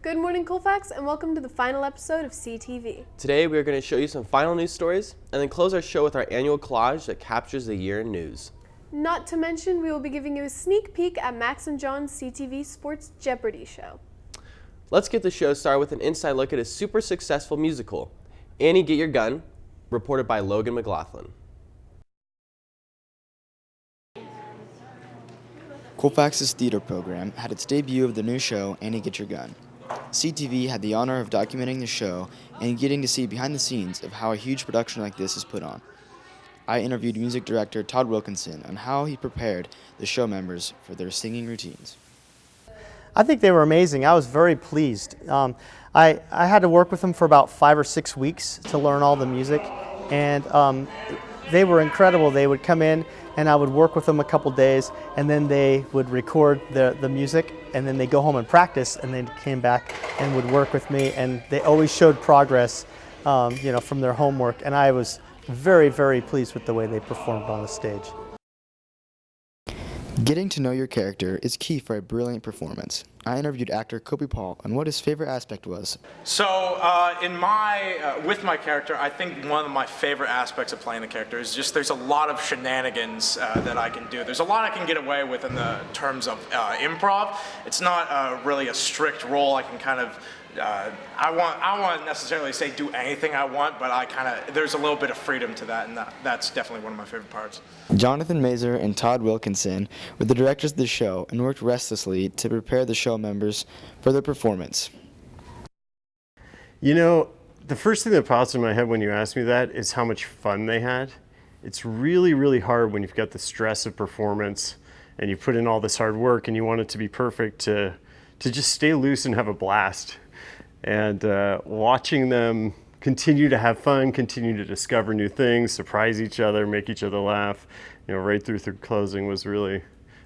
Good morning, Colfax, and welcome to the final episode of CTV. Today we are going to show you some final news stories and then close our show with our annual collage that captures the year in news. Not to mention, we will be giving you a sneak peek at Max and John's CTV Sports Jeopardy show. Let's get the show started with an inside look at a super successful musical, Annie, Get Your Gun, reported by Logan McGlothlan. Colfax's theater program had its debut of the new show, Annie, Get Your Gun. CTV had the honor of documenting the show and getting to see behind the scenes of how a huge production like this is put on. I interviewed music director Todd Wilkinson on how he prepared the show members for their singing routines. I think they were amazing. I was very pleased. I had to work with them for about 5 or 6 weeks to learn all the music, and they were incredible. They would come in and I would work with them a couple days, and then they would record the music, and then they go home and practice, and then came back and would work with me, and they always showed progress from their homework, and I was very, very pleased with the way they performed on the stage. Getting to know your character is key for a brilliant performance. I interviewed actor Kobe Paul on what his favorite aspect was. So, with my character, I think one of my favorite aspects of playing the character is just there's a lot of shenanigans that I can do. There's a lot I can get away with in the terms of improv. It's not really a strict role. I can kind of I won't necessarily say do anything I want, but there's a little bit of freedom to that, and that's definitely one of my favorite parts. Jonathan Mazer and Todd Wilkinson were the directors of the show and worked restlessly to prepare the show members for their performance. You know, the first thing that pops in my head when you ask me that is how much fun they had. It's really, really hard when you've got the stress of performance and you put in all this hard work and you want it to be perfect to just stay loose and have a blast. And watching them continue to have fun, continue to discover new things, surprise each other, make each other laugh, right through closing was really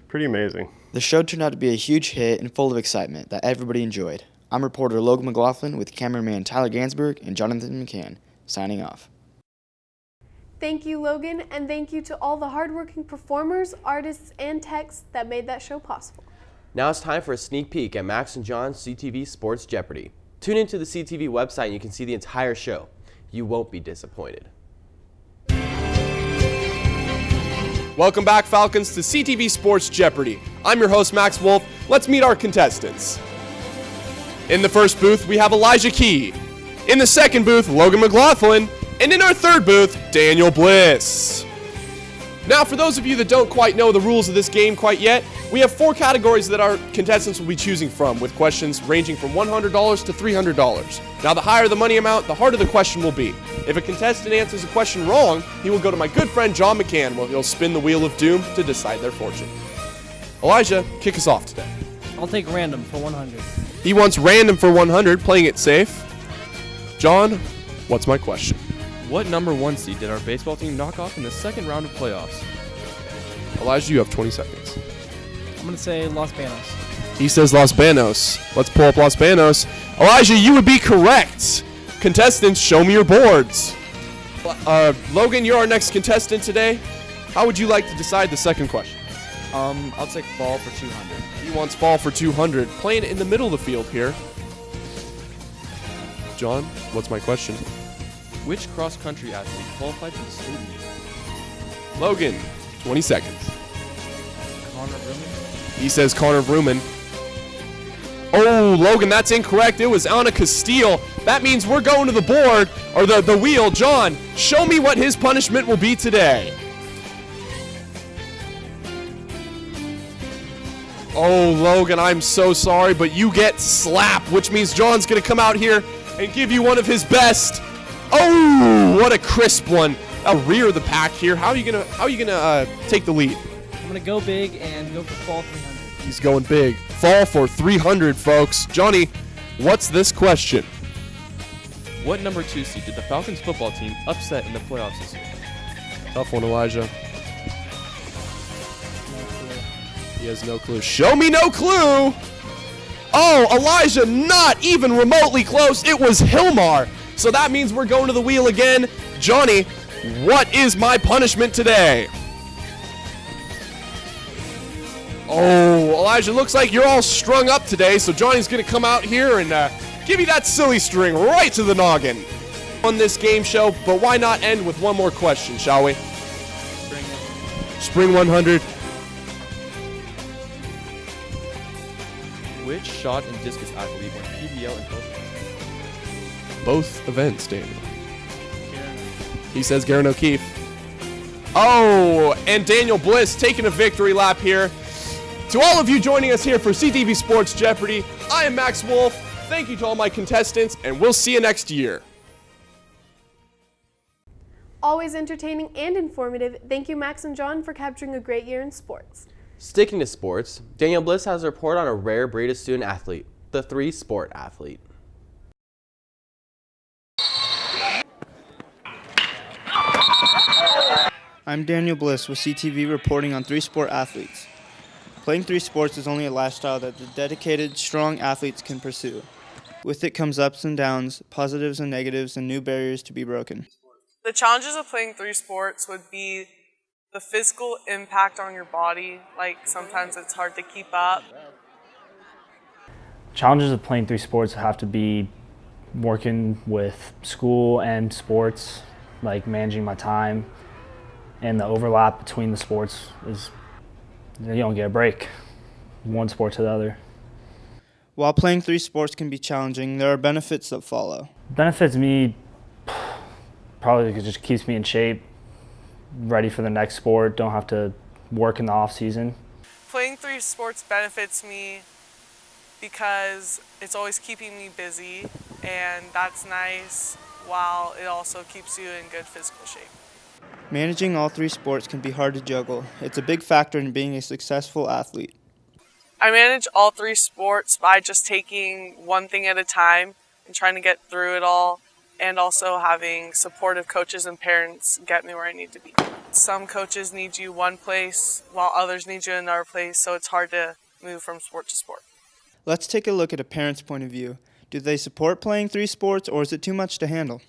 pretty amazing. The show turned out to be a huge hit and full of excitement that everybody enjoyed. I'm reporter Logan McGlothlan with cameraman Tyler Gansberg and Jonathan McCann, signing off. Thank you, Logan, and thank you to all the hardworking performers, artists, and techs that made that show possible. Now it's time for a sneak peek at Max and John's CTV Sports Jeopardy. Tune into the CTV website and you can see the entire show. You won't be disappointed. Welcome back, Falcons, to CTV Sports Jeopardy. I'm your host, Max Wolff. Let's meet our contestants. In the first booth, we have Elijah Key. In the second booth, Logan McGlothlan. And in our third booth, Daniel Bliss. Now, for those of you that don't quite know the rules of this game quite yet, we have 4 categories that our contestants will be choosing from, with questions ranging from $100 to $300. Now, the higher the money amount, the harder the question will be. If a contestant answers a question wrong, he will go to my good friend John McCann, where he'll spin the wheel of doom to decide their fortune. Elijah, kick us off today. I'll take random for 100. He wants random for 100, playing it safe. John, what's my question? What number 1 seed did our baseball team knock off in the second round of playoffs? Elijah, you have 20 seconds. I'm going to say Los Banos. He says Los Banos. Let's pull up Los Banos. Elijah, you would be correct. Contestants, show me your boards. Logan, you're our next contestant today. How would you like to decide the second question? I'll take fall for 200. He wants fall for 200. Playing in the middle of the field here. John, what's my question? Which cross-country athlete qualified for the state meet? Logan, 20 seconds. Connor Vrooman? He says Connor Vrooman. Oh, Logan, that's incorrect. It was Anna Castile. That means we're going to the board, or the wheel. John, show me what his punishment will be today. Oh, Logan, I'm so sorry, but you get slap, which means John's going to come out here and give you one of his best. Oh, what a crisp one. I'll rear the pack here. How are you gonna take the lead? I'm going to go big and go for fall 300. He's going big. Fall for 300, folks. Johnny, what's this question? What number 2 seed did the Falcons football team upset in the playoffs this year? Tough one, Elijah. He has no clue. Show me no clue! Oh, Elijah, not even remotely close. It was Hilmar. So that means we're going to the wheel again. Johnny, what is my punishment today? Oh, Elijah, looks like you're all strung up today, so Johnny's going to come out here and give you that silly string right to the noggin. On this game show, but why not end with one more question, shall we? Spring 100. Which shot and discus athlete won PBL and both? Both events, Daniel. He says Garen O'Keefe. Oh, and Daniel Bliss taking a victory lap here. To all of you joining us here for CTV Sports Jeopardy, I am Max Wolff. Thank you to all my contestants, and we'll see you next year. Always entertaining and informative, thank you Max and John for capturing a great year in sports. Sticking to sports, Daniel Bliss has a report on a rare breed of student athlete, the three-sport athlete. I'm Daniel Bliss with CTV reporting on three-sport athletes. Playing three sports is only a lifestyle that the dedicated, strong athletes can pursue. With it comes ups and downs, positives and negatives, and new barriers to be broken. The challenges of playing three sports would be the physical impact on your body, like sometimes it's hard to keep up. Challenges of playing three sports have to be working with school and sports, like managing my time, and the overlap between the sports is you don't get a break, one sport to the other. While playing three sports can be challenging, there are benefits that follow. Benefits me probably because it just keeps me in shape, ready for the next sport, don't have to work in the off season. Playing three sports benefits me because it's always keeping me busy, and that's nice, while it also keeps you in good physical shape. Managing all three sports can be hard to juggle. It's a big factor in being a successful athlete. I manage all three sports by just taking one thing at a time and trying to get through it all, and also having supportive coaches and parents get me where I need to be. Some coaches need you one place while others need you in another place, so it's hard to move from sport to sport. Let's take a look at a parent's point of view. Do they support playing three sports, or is it too much to handle?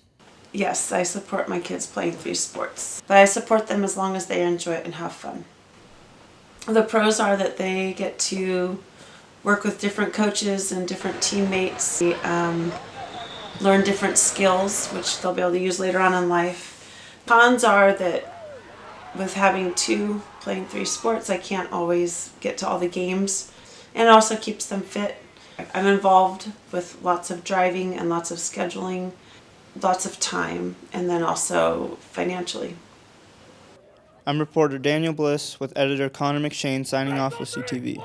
Yes, I support my kids playing three sports, but I support them as long as they enjoy it and have fun. The pros are that they get to work with different coaches and different teammates, learn different skills, which they'll be able to use later on in life. Cons are that with having two playing three sports, I can't always get to all the games, and it also keeps them fit. I'm involved with lots of driving and lots of scheduling, lots of time, and then also financially. I'm reporter Daniel Bliss with editor Connor McShane signing off with CTV.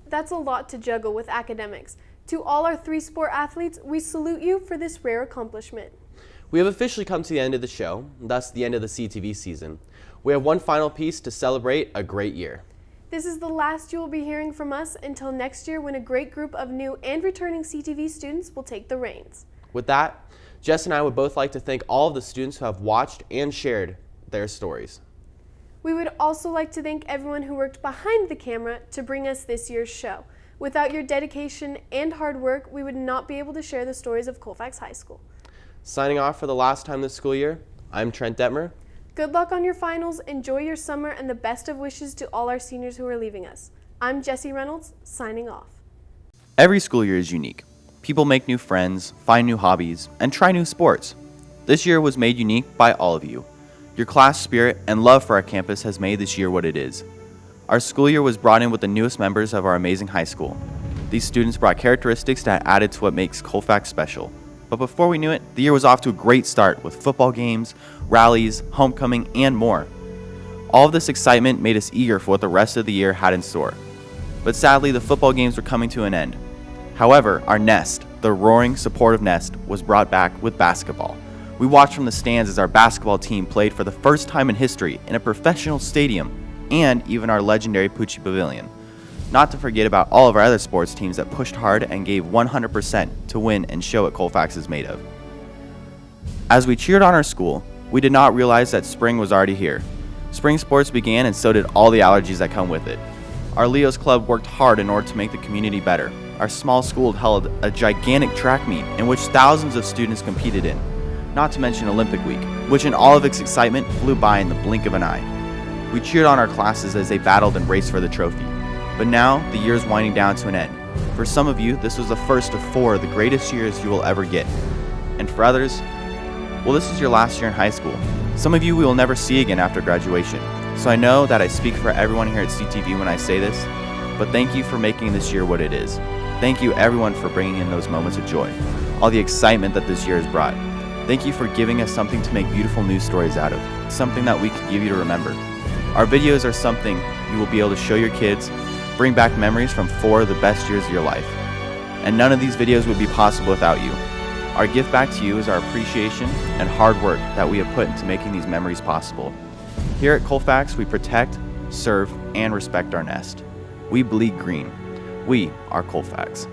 That's a lot to juggle with academics. To all our three-sport athletes, we salute you for this rare accomplishment. We have officially come to the end of the show, thus the end of the CTV season. We have one final piece to celebrate a great year. This is the last you will be hearing from us until next year, when a great group of new and returning CTV students will take the reins. With that, Jess and I would both like to thank all of the students who have watched and shared their stories. We would also like to thank everyone who worked behind the camera to bring us this year's show. Without your dedication and hard work, we would not be able to share the stories of Colfax High School. Signing off for the last time this school year, I'm Trent Detmer. Good luck on your finals, enjoy your summer, and the best of wishes to all our seniors who are leaving us. I'm Jessie Reynolds, signing off. Every school year is unique. People make new friends, find new hobbies, and try new sports. This year was made unique by all of you. Your class spirit and love for our campus has made this year what it is. Our school year was brought in with the newest members of our amazing high school. These students brought characteristics that added to what makes Colfax special. But before we knew it, the year was off to a great start with football games, rallies, homecoming, and more. All of this excitement made us eager for what the rest of the year had in store. But sadly, the football games were coming to an end. However, our nest, the roaring, supportive nest, was brought back with basketball. We watched from the stands as our basketball team played for the first time in history in a professional stadium, and even our legendary Pucci Pavilion. Not to forget about all of our other sports teams that pushed hard and gave 100% to win and show what Colfax is made of. As we cheered on our school, we did not realize that spring was already here. Spring sports began, and so did all the allergies that come with it. Our Leos Club worked hard in order to make the community better. Our small school held a gigantic track meet in which thousands of students competed in, not to mention Olympic Week, which in all of its excitement flew by in the blink of an eye. We cheered on our classes as they battled and raced for the trophy. But now, the year is winding down to an end. For some of you, this was the first of 4 of the greatest years you will ever get. And for others, well, this is your last year in high school. Some of you we will never see again after graduation. So I know that I speak for everyone here at CTV when I say this, but thank you for making this year what it is. Thank you everyone for bringing in those moments of joy, all the excitement that this year has brought. Thank you for giving us something to make beautiful news stories out of, something that we can give you to remember. Our videos are something you will be able to show your kids, bring back memories from 4 of the best years of your life. And none of these videos would be possible without you. Our gift back to you is our appreciation and hard work that we have put into making these memories possible. Here at Colfax, we protect, serve, and respect our nest. We bleed green. We are Colfax.